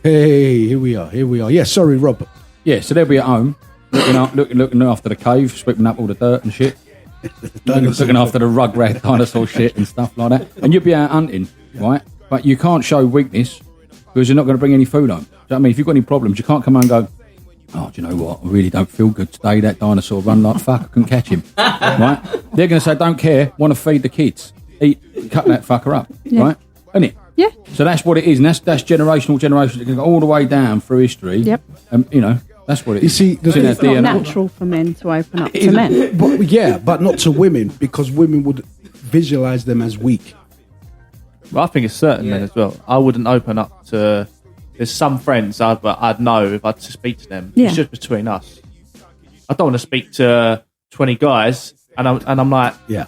Hey, here we are. Yeah, sorry, Rob. Yeah, so they'll be at home, looking after the cave, sweeping up all the dirt and shit. looking after the rug-rat dinosaur shit and stuff like that. And you'll be out hunting, right? But you can't show weakness because you're not going to bring any food home. Do you know what I mean? If you've got any problems, you can't come out and go, oh, do you know what? I really don't feel good today. That dinosaur run like fuck. I couldn't catch him. Right? They're going to say, don't care. Want to feed the kids. Cut that fucker up. Right? Isn't it? Yeah. So that's what it is. And that's generational. It can go all the way down through history. Yep. That's what it is. You see, it's not natural for men to open up to men. But not to women, because women would visualise them as weak. Well, I think it's certain men as well. I wouldn't open up to... There's some friends I'd know if I'd speak to them. Yeah. It's just between us. I don't want to speak to 20 guys and I'm like, yeah.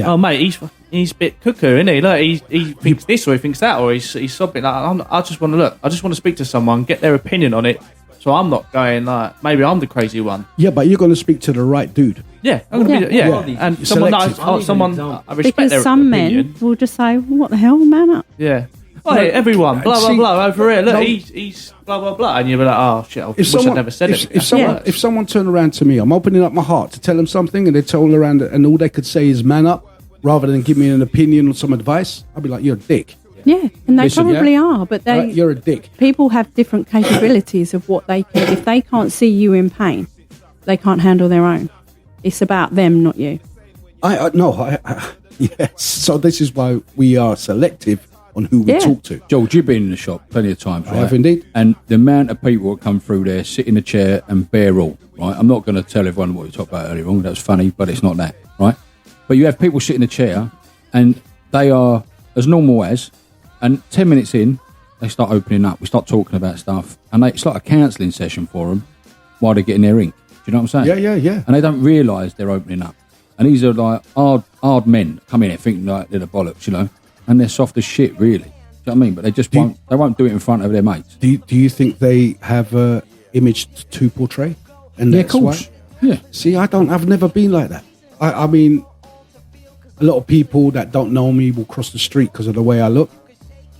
Oh mate, he's a bit cuckoo, isn't he? Look, he thinks this or he thinks that, or he's sobbing. I just want to speak to someone, get their opinion on it, so I'm not going like maybe I'm the crazy one. Yeah, but you're going to speak to the right dude. Yeah, I'm going to be and someone knows, I respect because their some opinion. men will just say, "What the hell, man up." Yeah. Oh, hey, everyone, blah blah blah over here. Look, he's blah blah blah, and you'll be like, "Oh shit, I wish I'd never said it." If someone turned around to me, I'm opening up my heart to tell them something, and they turn around and all they could say is "man up," rather than give me an opinion or some advice, I'd be like, "You're a dick." Yeah, and they probably are, but you're a dick. People have different capabilities of what they can. If they can't see you in pain, they can't handle their own. It's about them, not you. Yes. So this is why we are selective on who we talk to. George, you've been in the shop plenty of times, right? I have indeed. And the amount of people that come through there, sit in a chair and bear all, right? I'm not going to tell everyone what we talked about earlier on. That was funny, but it's not that, right? But you have people sit in a chair and they are as normal as, and 10 minutes in, they start opening up. We start talking about stuff. And it's like a counselling session for them while they're getting their ink. Do you know what I'm saying? Yeah. And they don't realise they're opening up. And these are like hard men come in here thinking like they're the bollocks, you know? And they're soft as shit, really. Do you know what I mean? But they just won't do it in front of their mates. Do you think they have an image to portray? And of course. Yeah. See, I've never been like that. I mean, a lot of people that don't know me will cross the street because of the way I look,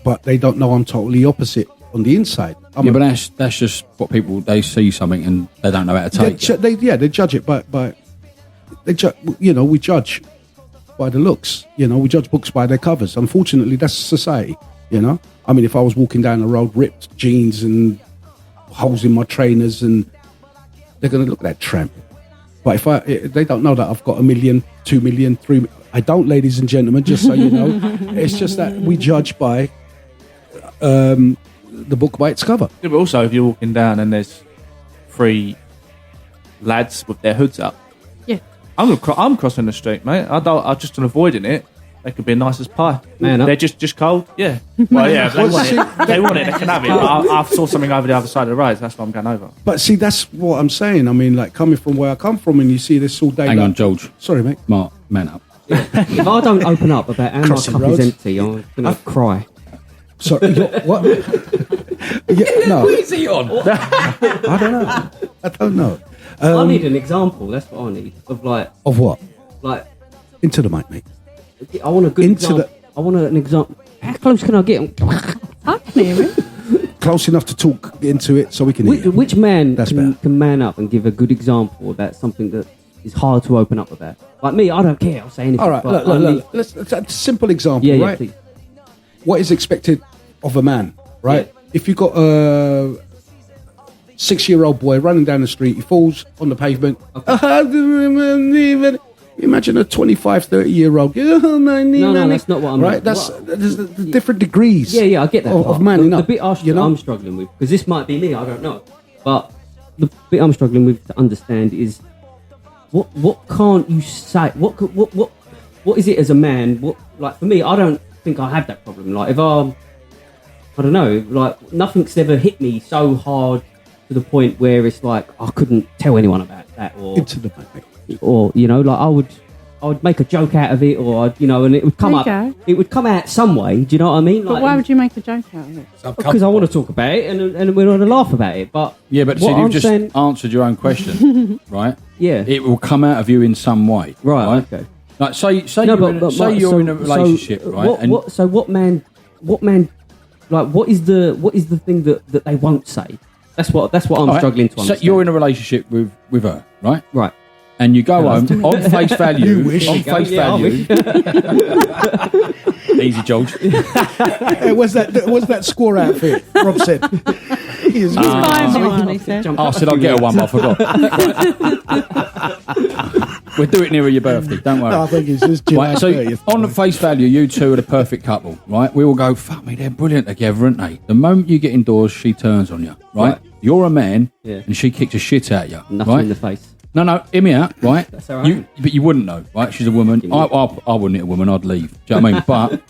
but they don't know I'm totally opposite on the inside. But that's just what people, they see something and they don't know how to take it. They judge it by we judge by the looks. We judge books by their covers. Unfortunately, that's society. I mean, if I was walking down the road, ripped jeans and holes in my trainers, and they're going to look at that tramp. But if they don't know that I've got 1 million, 2 million, 3 million. I don't, ladies and gentlemen, just so you know. It's just that we judge by the book by its cover. Yeah, but also, if you're walking down and there's 3 lads with their hoods up, I'm crossing the street, mate. I'm just avoiding it. They could be nice as pie. Man up. They're just cold. Yeah. Well, yeah. They want it. They can have it. But I saw something over the other side of the road. That's why I'm going over. But see, that's what I'm saying. I mean, like coming from where I come from, and you see this all day. Hang on, George. Sorry, mate. Mark, man up. If I don't open up about how my cup is empty, I'm going to cry. Sorry, what? No. What is he on? I don't know. I need an example. That's what I need. Of what? Like into the mic, mate. I want a good example. I want an example. How close can I get? I can hear it. Close enough to talk into it so we can hear. Which man can man up and give a good example about something that is hard to open up about? Like me, I don't care. I'll say anything. All right, look. Let's a simple example, right? Please. What is expected of a man, right? Yeah. If you've got a 6-year-old boy running down the street, he falls on the pavement. Okay. Imagine a 25, 30-year-old. No, that's not what I'm. Right, there's different degrees. Yeah, I get that. Of manning up. The bit I'm struggling with, because this might be me, I don't know, but the bit I'm struggling with to understand is what can't you say? What is it as a man? Like for me, I don't think I have that problem. Like if I don't know, like nothing's ever hit me so hard to the point where it's like I couldn't tell anyone about that, or into the back. Or like I would make a joke out of it, or and it would come up. It would come out some way. Do you know what I mean? But why would you make a joke out of it? Because I want to talk about it and we're going to laugh about it. But but see, you've just answered your own question, right? Yeah, it will come out of you in some way, right? Okay. Like say you're in a relationship, right? So what man like what is the thing that they won't say? That's what I'm All right, struggling to understand. So you're in a relationship with her, right? Right. And you go home on face value. You wish. On face Yeah, I value. Easy, George. Hey, what's that score outfit? Rob said. He's buying me one, he said. I said I'll get her one, but I forgot. We'll do it nearer your birthday. Don't worry. No, I think it's just July Right, so 30th. on the face value, you two are the perfect couple, right? We all go, fuck me, they're brilliant together, aren't they? The moment you get indoors, she turns on you, right? You're a man, Yeah. and she kicks a shit out of you, Nothing right? in the face. No, hear me out, right? That's all right. But you wouldn't know, right? She's a woman. I wouldn't hit a woman, I'd leave. Do you know what I mean? But,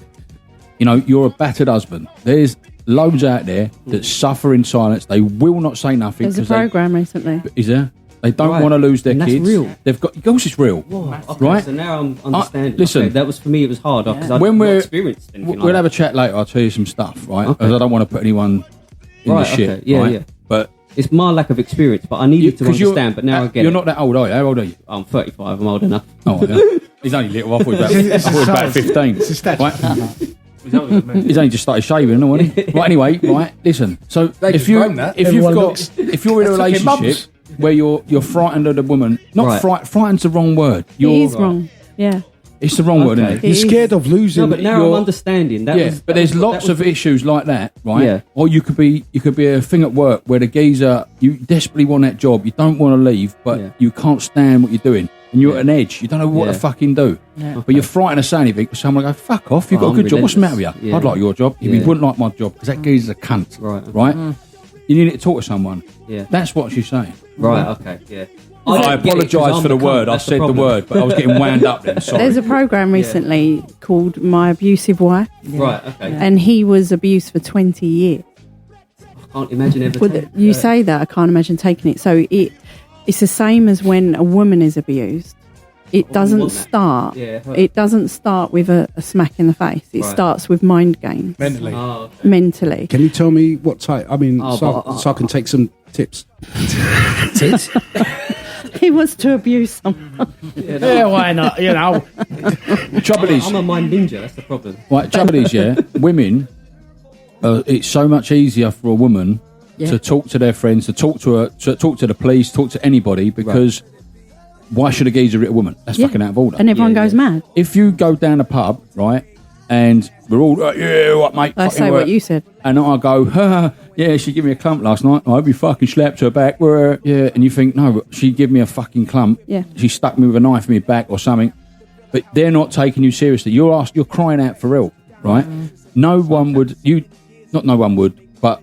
you know, you're a battered husband. There's loads out there that suffer in silence. They will not say nothing. There's a 'cause they- program recently. Is there? They don't Right. want to lose their And that's kids. real. They've got, of course it's real. Whoa, okay, Right? So now I'm understanding. listen. Okay, that was for me. It was hard because I've When not we're, experienced anything we'll like have that. a chat later. I'll tell you some stuff, right? Okay. Because I don't want to put anyone in Right, the shit. okay. Yeah, right? yeah. But It's my lack of experience, but I needed to 'cause you're- understand. But now I get you're it. not that old, are you? How old are you? I'm 35. I'm old enough. Oh, yeah. He's only little. I thought he was about 15. It's a statue. Right? He's only just started shaving, isn't he? Right, anyway, right, listen. So if just grown that. you're Everyone in a looks- relationship where you're frightened of the woman, not Right. frightened's the wrong word. It is wrong. Yeah. It's the wrong word, Okay. isn't it? It You're is. scared of losing. No, but now You're- I'm understanding. That Yeah, was, but that there's was- lots that of was- issues like that, right? Yeah. Or you could be a thing at work where the geezer, you desperately want that job, you don't want to leave, but Yeah. you can't stand what you're doing, and you're Yeah. at an edge. You don't know what Yeah. to fucking do, but you're frightened to say anything. Because someone will go, "Fuck off! You've Oh, got a I'm good job. What's the matter with you? relentless. Yeah. I'd like your job. You Yeah. wouldn't like my job because that geezer's a cunt, Right. Right? You need to talk to someone. Yeah. That's what she's saying. Right. Okay. Yeah. I don't get it 'cause apologise I'm for the word. I That's said the problem. word, but I was getting wound up then. Sorry. There's a program recently called My Abusive Wife, Right. Okay. and he was abused for 20 years. I can't imagine ever. Well, you say that, I can't imagine taking it. So it's the same as when a woman is abused. It you doesn't want that. start. Yeah. It doesn't start with a smack in the face. It Right. starts with mind games mentally. Oh, okay. mentally. Can you tell me what type? I mean, Oh, so but- I can take some tips. He wants to abuse someone. Yeah, why not? You know, The trouble is, I'm a mind ninja. That's the problem. right, trouble is, yeah, women, it's so much easier for a woman to talk to their friends, to talk to the police, talk to anybody, because why should a geezer hit a woman? That's Yeah. fucking out of order. And everyone Yeah, goes yeah. mad. If you go down a pub, right, and we're all, yeah, what, mate? I fucking say work." what you said. And I go, yeah, she gave me a clump last night. I hope you fucking slapped her back. Yeah, and you think, no, she gave me a fucking clump. Yeah. She stuck me with a knife in my back or something. But they're not taking you seriously. You're crying out for help, right? No one would, but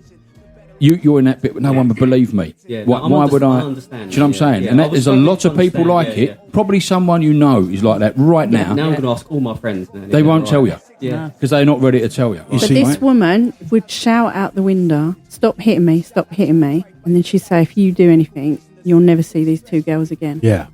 you're in that bit, but no one would believe me. Yeah, Why, no, I'm why would I? understand. Do you know what I'm saying? Yeah, And I was there's a struggling lot to of people understand, like yeah, it. yeah. Probably someone you know is like that right now. Now I'm going to ask all my friends. Now. They won't tell you. Yeah. Because they're not ready to tell you. You But see, this right? woman would shout out the window, stop hitting me, and then she'd say, if you do anything, you'll never see these two girls again. yeah,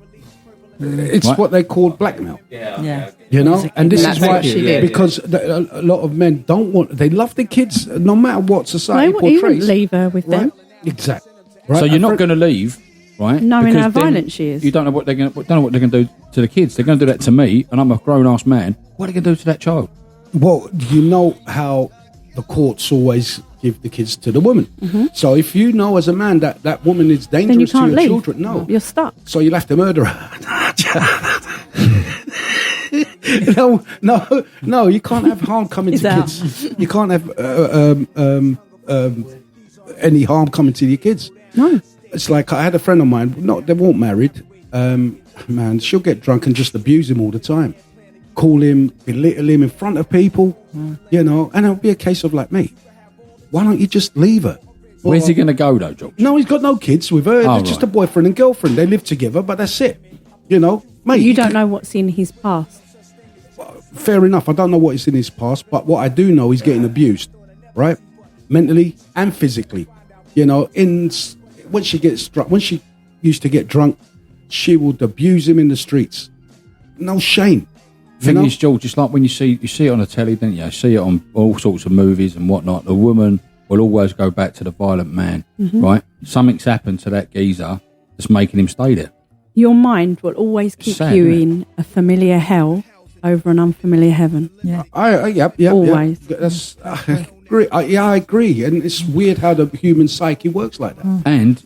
it's Right. what they call blackmail. Yeah. You know, and this That's is why what she did. because a lot of men don't want. They love their kids no matter what society No, he wouldn't portrays. leave her with Right? them, Exactly. Right? So you're A not friend- going to leave, right? knowing Because how then violent she is. You don't know what they're going to do to the kids. They're going to do that to me, and I'm a grown ass man. What are they going to do to that child? Well, you know how the courts always give the kids to the woman. So if you know as a man that that woman is then you dangerous to can't your leave. children, no. You're stuck. So you'll have to murder her. No, you can't have harm coming He's to out. kids. You can't have any harm coming to your kids. No. It's like I had a friend of mine. No, they weren't married. Man, she'll get drunk and just abuse him all the time. Call him, belittle him in front of people. You know, and it'll be a case of like, mate, why don't you just leave her? Where's Well, he going to go, though, George? No, he's got no kids with her. Oh, It's just right. a boyfriend and girlfriend. They live together, but that's it. You know, mate. You don't know what's in his past. Fair enough. I don't know what is in his past, but what I do know, he's getting abused, right? Mentally and physically. You know, when she gets drunk, when she used to get drunk, she would abuse him in the streets. No shame. Thing know? is, George, it's like when you see it on the telly, don't you? You see it on all sorts of movies and whatnot. The woman will always go back to the violent man, right? Something's happened to that geezer that's making him stay there. Your mind will always keep Sad, you isn't it? in a familiar hell over an unfamiliar heaven. Yep. Always. That's agree. I agree. And it's weird how the human psyche works like that. And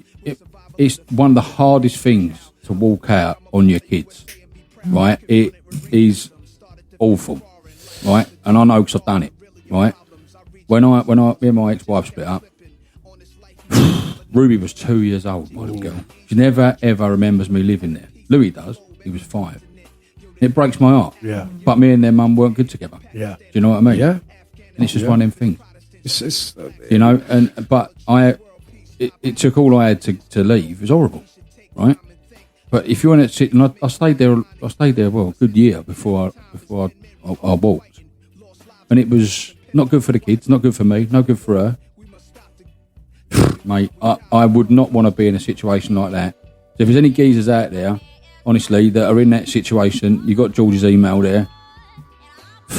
it's one of the hardest things to walk out on your kids, right? It is awful, right? And I know because I've done it, right? When me and my ex-wife split up, Ruby was 2 years old, my little girl. She never, ever remembers me living there. Louis does. He was 5. It breaks my heart. Yeah. But me and their mum weren't good together. Yeah. Do you know what I mean? Yeah. And it's just one of them things. It's You know, but it took all I had to leave. It was horrible, right? But if you want to sit, and I stayed there well a good year before I walked, and it was not good for the kids, not good for me, not good for her. Mate, I would not want to be in a situation like that. So if there's any geezers out there, honestly, that are in that situation, you got George's email there.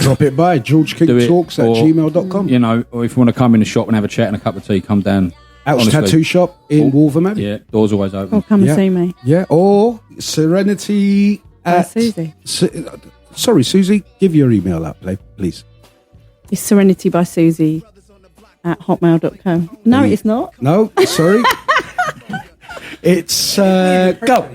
drop it by georgekingtalks@gmail.com. You know, or if you want to come in the shop and have a chat and a cup of tea, come down. Ouch Honestly. Tattoo Shop in Wolverhampton. Yeah, doors always open. Or come Yeah. and see me. Yeah, or Serenity at Suzie. Sorry, Susie, give your email out, please. It's Serenity by Suzie at hotmail.com. No, it's not. No, sorry. It's go.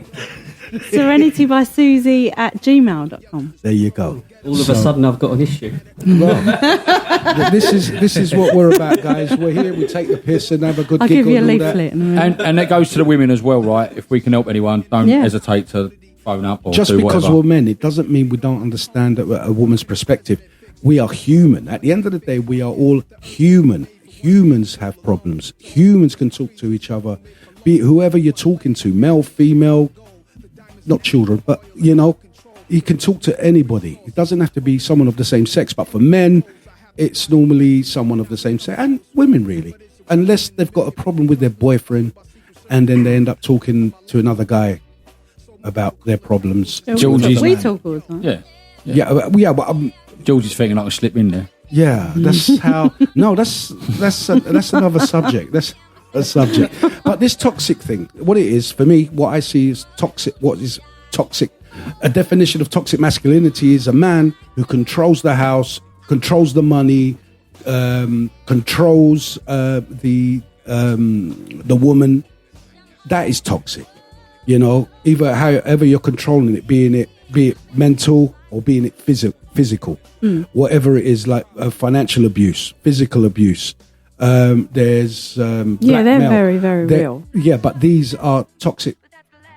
Serenity by Suzie at gmail.com. There you go. All of a sudden, I've got an issue. Well, this is what we're about, guys. We're here. We take the piss and have a good I'll giggle give you a and all that. leaflet. In a minute. And that goes to the women as well, right? If we can help anyone, don't Yeah. hesitate to phone up or Just do because whatever. we're men, it doesn't mean we don't understand a woman's perspective. We are human. At the end of the day, we are all human. Humans have problems. Humans can talk to each other. Be it whoever you're talking to, male, female, not children, but you know, you can talk to anybody. It doesn't have to be someone of the same sex, but for men, it's normally someone of the same sex, and women really, unless they've got a problem with their boyfriend, and then they end up talking to another guy about their problems. Georgie's- We talk all the time. Yeah. But Georgie's thinking I can slip in there. yeah, that's how. No, that's another subject. That's a subject. But this toxic thing, what it is for me, what I see is toxic. What is toxic? A definition of toxic masculinity is a man who controls the house, controls the money, controls the woman. That is toxic. You know, either however you're controlling it, be it mental or being it physical, whatever it is, like financial abuse, physical abuse. There's Yeah, blackmail. they're very, very real. Yeah, but these are toxic.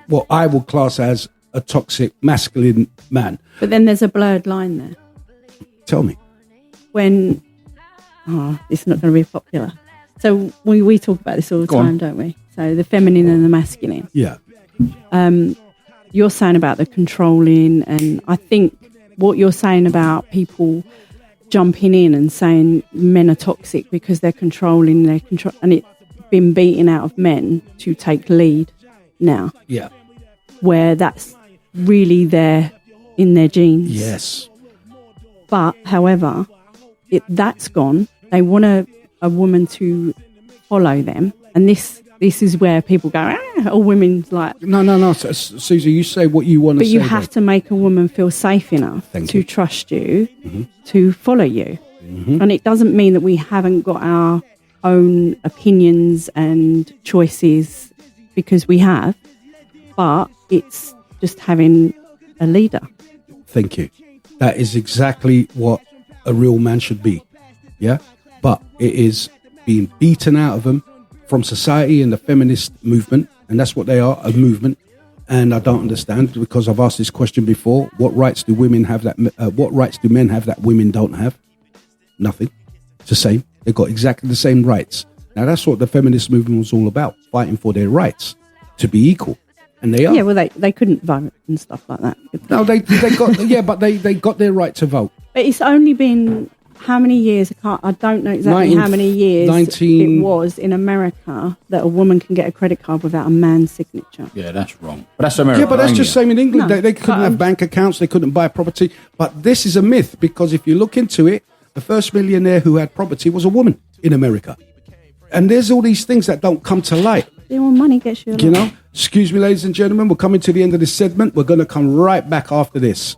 What I would class as a toxic masculine man. But then there's a blurred line there. Tell me. When, it's not going to be popular. So we talk about this all the Go on. time, don't we? So the feminine and the masculine. Yeah. You're saying about the controlling, and I think what you're saying about people jumping in and saying men are toxic because they're controlling, and it's been beaten out of men to take lead now, Yeah. where that's really in their genes. Yes. But however, that's gone. They want a woman to follow them, and this is where people go, all women's like. No. Susie, you say what you want to But say. you have to make a woman feel safe enough Thank to you. trust you, to follow you. And it doesn't mean that we haven't got our own opinions and choices, because we have, but it's just having a leader. Thank you. That is exactly what a real man should be. Yeah? But it is being beaten out of them from society and the feminist movement. And that's what they are, a movement. And I don't understand, because I've asked this question before. What rights do women have that, what rights do men have that women don't have? Nothing. It's the same. They've got exactly the same rights. Now, that's what the feminist movement was all about, fighting for their rights to be equal. And they are. Yeah, well, they couldn't vote and stuff like that. No, they got, yeah, but they got their right to vote. But it's only been how many years? I don't know exactly how many years it was in America that a woman can get a credit card without a man's signature. Yeah, that's wrong. But that's America. Yeah, but that's ain't just it? same in England. No, they couldn't have bank accounts. They couldn't buy property. But this is a myth, because if you look into it, the first millionaire who had property was a woman in America. And there's all these things that don't come to light. Yeah, well, money gets you a lot. You know? Excuse me, ladies and gentlemen. We're coming to the end of this segment. We're going to come right back after this.